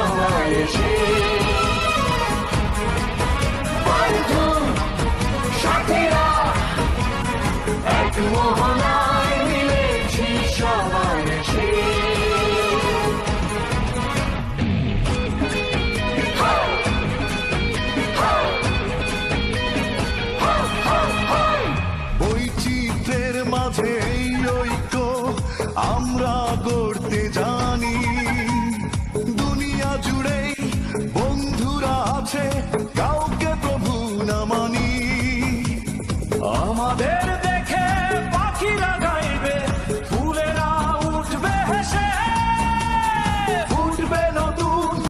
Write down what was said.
সবাই এসে বন্ধু সাথীরা এক মোহনায় মিলেছি সবাই এসে বৈচিত্র্যের মাঝে এই ঐক্য আমরা